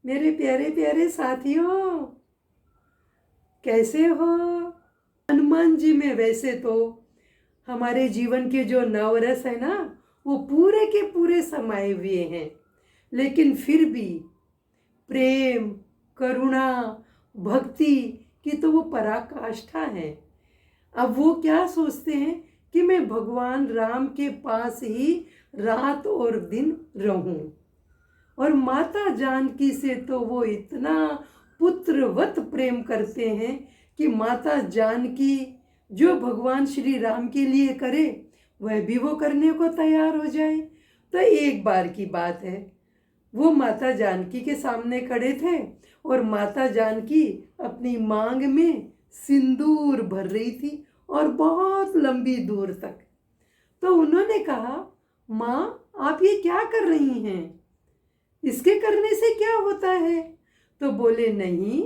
मेरे प्यारे प्यारे साथियों, कैसे हो? हनुमान जी में वैसे तो हमारे जीवन के जो नवरस है ना, वो पूरे के पूरे समाये हुए हैं। लेकिन फिर भी प्रेम, करुणा, भक्ति की तो वो पराकाष्ठा है। अब वो क्या सोचते हैं कि मैं भगवान राम के पास ही रात और दिन रहूं। और माता जानकी से तो वो इतना पुत्रवत प्रेम करते हैं कि माता जानकी जो भगवान श्री राम के लिए करे वह भी वो करने को तैयार हो जाए। तो एक बार की बात है, वो माता जानकी के सामने खड़े थे और माता जानकी अपनी मांग में सिंदूर भर रही थी और बहुत लंबी दूर तक। तो उन्होंने कहा, माँ आप ये क्या कर रही हैं? इसके करने से क्या होता है? तो बोले, नहीं,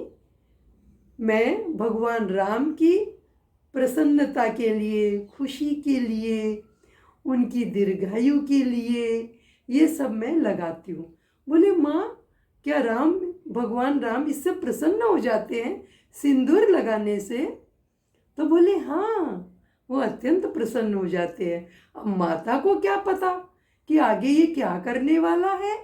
मैं भगवान राम की प्रसन्नता के लिए, खुशी के लिए, उनकी दीर्घायु के लिए ये सब मैं लगाती हूँ। बोले, माँ क्या भगवान राम इससे प्रसन्न हो जाते हैं सिंदूर लगाने से? तो बोले, हाँ, वो अत्यंत प्रसन्न हो जाते हैं। अब माता को क्या पता कि आगे ये क्या करने वाला है।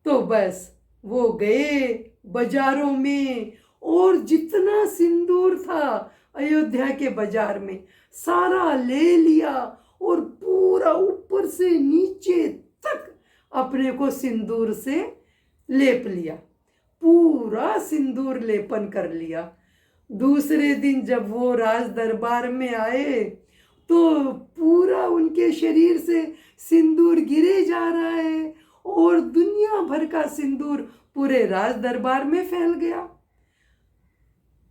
तो बस वो गए बाजारों में और जितना सिंदूर था अयोध्या के बाजार में सारा ले लिया और पूरा ऊपर से नीचे तक अपने को सिंदूर से लेप लिया, पूरा सिंदूर लेपन कर लिया। दूसरे दिन जब वो राज दरबार में आए तो पूरा उनके शरीर से सिंदूर गिरे जा रहा है और दुनिया भर का सिंदूर पूरे राज दरबार में फैल गया।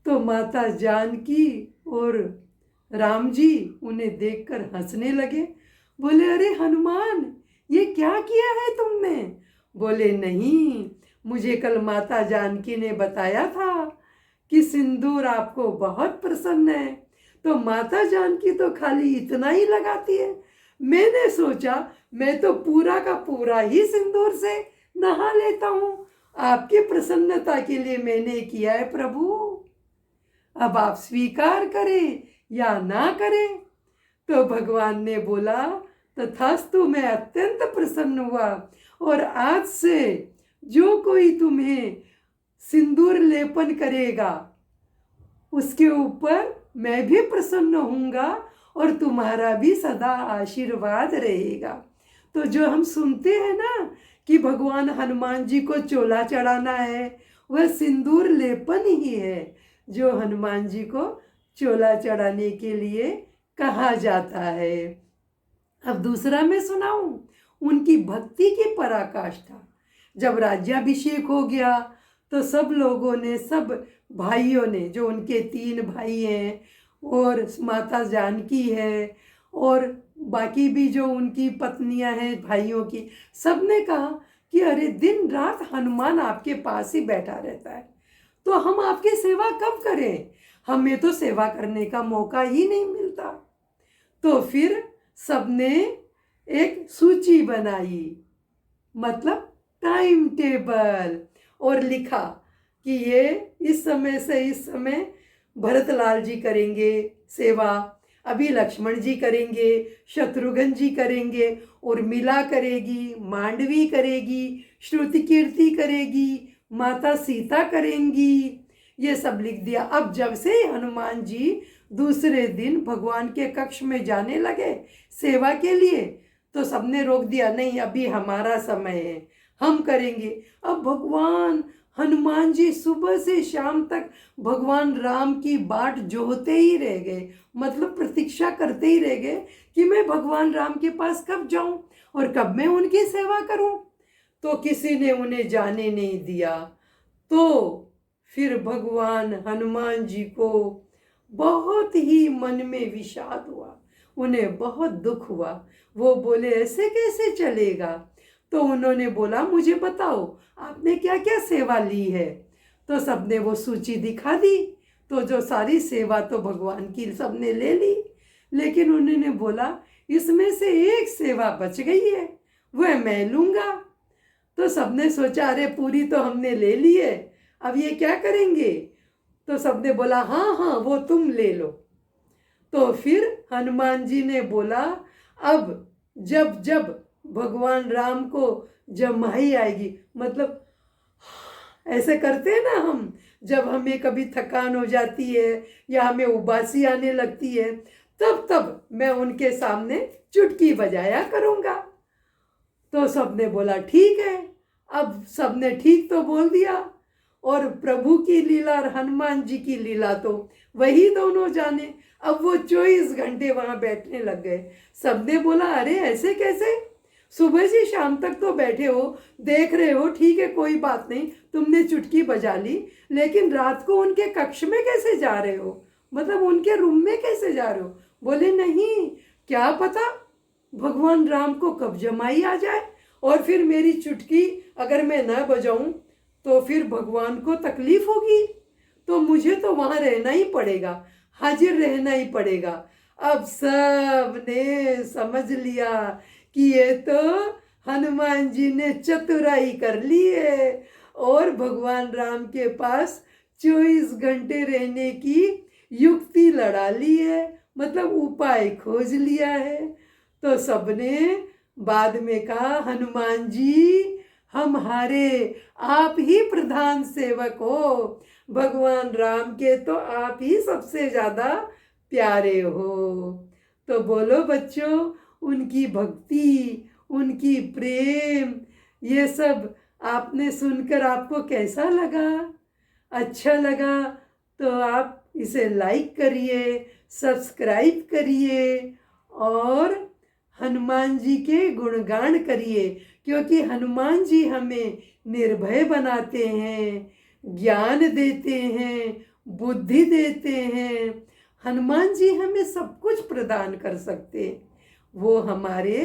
तो माता जानकी और राम जी उन्हें देखकर हंसने लगे। बोले, अरे हनुमान, ये क्या किया है तुमने? बोले, नहीं, मुझे कल माता जानकी ने बताया था कि सिंदूर आपको बहुत प्रसन्न है, तो माता जानकी तो खाली इतना ही लगाती है। मैंने सोचा मैं तो पूरा का पूरा ही सिंदूर से नहा लेता हूँ। आपकी प्रसन्नता के लिए मैंने किया है प्रभु, अब आप स्वीकार करें या ना करें। तो भगवान ने बोला, तथास्तु, मैं अत्यंत प्रसन्न हुआ और आज से जो कोई तुम्हें सिंदूर लेपन करेगा उसके ऊपर मैं भी प्रसन्न होऊंगा और तुम्हारा भी सदा आशीर्वाद रहेगा। तो जो हम सुनते हैं ना कि भगवान हनुमान जी को चोला चढ़ाना है, वह सिंदूर लेपन ही है जो हनुमान जी को चोला चढ़ाने के लिए कहा जाता है। अब दूसरा मैं सुनाऊं उनकी भक्ति की पराकाष्ठा। जब राज्याभिषेक हो गया तो सब लोगों ने, सब भाइयों ने, जो उनके 3 भाई हैं और माता जानकी है और बाकी भी जो उनकी पत्नियां हैं भाइयों की, सब ने कहा कि अरे दिन रात हनुमान आपके पास ही बैठा रहता है, तो हम आपकी सेवा कब करें? हमें तो सेवा करने का मौका ही नहीं मिलता। तो फिर सबने एक सूची बनाई, मतलब टाइम टेबल, और लिखा कि ये इस समय से इस समय भरतलाल जी करेंगे सेवा, अभी लक्ष्मण जी करेंगे, शत्रुघ्न जी करेंगे, उर्मिला करेगी, मांडवी करेगी, श्रुति कीर्ति करेगी, माता सीता करेंगी, ये सब लिख दिया। अब जब से हनुमान जी दूसरे दिन भगवान के कक्ष में जाने लगे सेवा के लिए तो सबने रोक दिया, नहीं अभी हमारा समय है, हम करेंगे। अब भगवान हनुमान जी सुबह से शाम तक भगवान राम की बाट जोहते ही रह गए, मतलब प्रतीक्षा करते ही रह गए कि मैं भगवान राम के पास कब जाऊं और कब मैं उनकी सेवा करूं। तो किसी ने उन्हें जाने नहीं दिया। तो फिर भगवान हनुमान जी को बहुत ही मन में विषाद हुआ, उन्हें बहुत दुख हुआ। वो बोले, ऐसे कैसे चलेगा? तो उन्होंने बोला, मुझे बताओ आपने क्या क्या सेवा ली है? तो सबने वो सूची दिखा दी। तो जो सारी सेवा तो भगवान की सबने ले ली, लेकिन उन्होंने बोला इसमें से एक सेवा बच गई है, वह मैं लूँगा। तो सबने सोचा अरे पूरी तो हमने ले ली है, अब ये क्या करेंगे। तो सबने बोला हाँ हाँ वो तुम ले लो। तो फिर हनुमान जी ने बोला अब जब जब भगवान राम को जमाई आएगी, मतलब ऐसे करते हैं ना हम, जब हमें कभी थकान हो जाती है या हमें उबासी आने लगती है, तब तब मैं उनके सामने चुटकी बजाया करूँगा। तो सबने बोला ठीक है। अब सबने ठीक तो बोल दिया, और प्रभु की लीला और हनुमान जी की लीला तो वही दोनों जाने। अब वो 24 घंटे वहां बैठने लग गए। सबने बोला अरे ऐसे कैसे, सुबह से शाम तक तो बैठे हो, देख रहे हो, ठीक है कोई बात नहीं, तुमने चुटकी बजा ली, लेकिन रात को उनके कक्ष में कैसे जा रहे हो, मतलब उनके रूम में कैसे जा रहे हो। बोले नहीं, क्या पता भगवान राम को कब जमाई आ जाए, और फिर मेरी चुटकी अगर मैं न बजाऊं तो फिर भगवान को तकलीफ होगी, तो मुझे तो वहां रहना ही पड़ेगा, हाजिर रहना ही पड़ेगा। अब सब ने समझ लिया कि ये तो हनुमान जी ने चतुराई कर ली है और भगवान राम के पास 24 घंटे रहने की युक्ति लड़ा ली है, मतलब उपाय खोज लिया है। तो सबने बाद में कहा हनुमान जी हम हारे, आप ही प्रधान सेवक हो, भगवान राम के तो आप ही सबसे ज्यादा प्यारे हो। तो बोलो बच्चों, उनकी भक्ति, उनकी प्रेम, ये सब आपने सुनकर आपको कैसा लगा। अच्छा लगा तो आप इसे लाइक करिए, सब्सक्राइब करिए और हनुमान जी के गुणगान करिए, क्योंकि हनुमान जी हमें निर्भय बनाते हैं, ज्ञान देते हैं, बुद्धि देते हैं। हनुमान जी हमें सब कुछ प्रदान कर सकते हैं। वो हमारे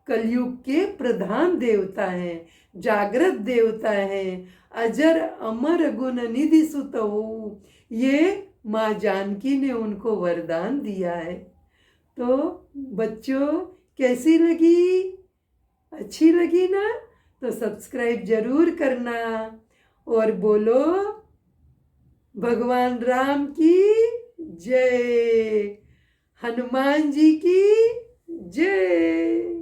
कलयुग के प्रधान देवता हैं, जागृत देवता हैं, अजर अमर गुण निधि सुत हो, ये माँ जानकी ने उनको वरदान दिया है। तो बच्चों कैसी लगी, अच्छी लगी ना, तो सब्सक्राइब जरूर करना और बोलो भगवान राम की जय, हनुमान जी की जय।